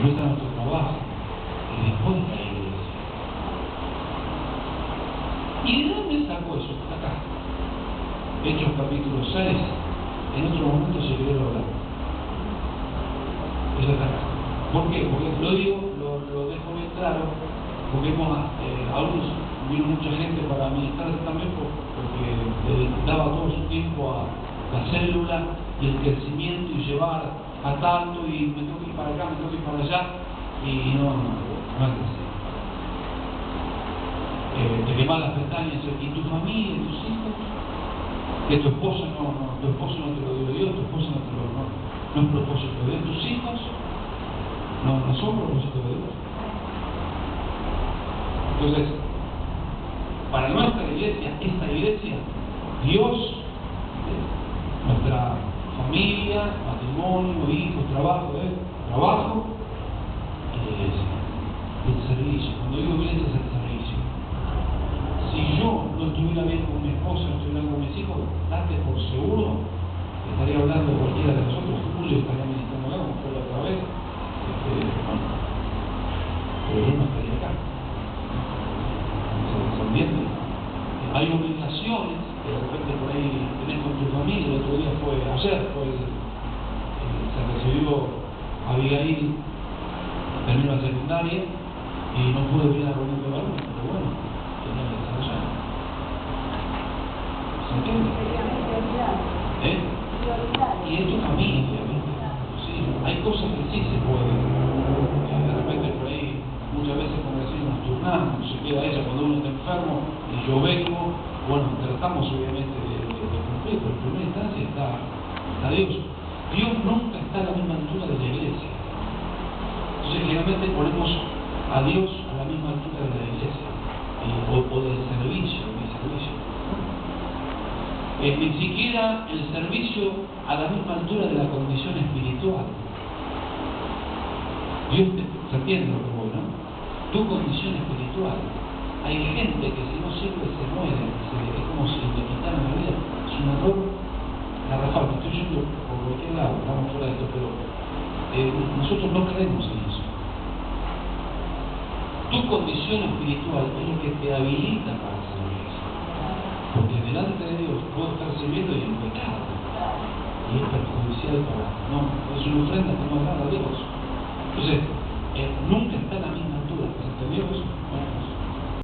después está nuestro trabajo, y después está la iglesia. ¿Y de dónde sacó eso? Acá. Hechos capítulo 6, en otro momento se quedó hablar. Eso está acá. ¿Por qué? Porque lo digo, lo dejo bien claro, porque algunos vino mucha gente para ministrar también porque daba todo su tiempo a la célula y el crecimiento y llevar a tanto y me tengo que ir para acá, me tengo que ir para allá y no es así. Te quemas las pestañas y tu familia, tus hijos, que tu esposo no te lo dio Dios, tu esposo no es propósito de Dios, tus hijos no son propósito de Dios. Entonces, para nuestra iglesia, esta iglesia, Dios, nuestra familia, matrimonio, hijos, trabajo, iglesia, el servicio. Cuando digo iglesia es el servicio. Si yo no estuviera bien con mi esposa, no estuviera bien con mis hijos, date por seguro que estaría hablando de cualquiera de nosotros. Julio estaría ministrando algo, como fue la otra vez. Pero yo no estaría acá. ¿Se entiende? Hay obligaciones que de repente por ahí tenés con tu familia. El otro día ayer se recibió Abigail, terminó la secundaria y no pude venir a la reunión de varones, pero bueno, tenía que desarrollar. ¿Se entiende? Y es tu familia, ¿viste? Sí, hay cosas que sí se pueden. De repente por ahí, muchas veces como decimos, nos turnamos, se queda ella cuando uno está enfermo y yo vengo, bueno, tratamos obviamente de cumplir, pero en primera instancia está Dios. Dios nunca está a la misma altura de la iglesia. Entonces generalmente ponemos a Dios a la misma altura de la iglesia o del servicio, ni siquiera el servicio a la misma altura de la condición espiritual. Dios se entiende lo que voy, ¿no? Tu condición espiritual. Hay gente que si no sirve se muere, es como si le quitaran la vida. Es un error garrafal. Me estoy yendo por cualquier lado, vamos fuera de esto, pero nosotros no creemos en eso. Tu condición espiritual es lo que te habilita para servir. Porque delante de Dios puedo estar sirviendo y en pecado. Y es perjudicial para... No, es una ofrenda que no agrada a Dios. Entonces, nunca está a la misma altura. ¿Se entendió eso?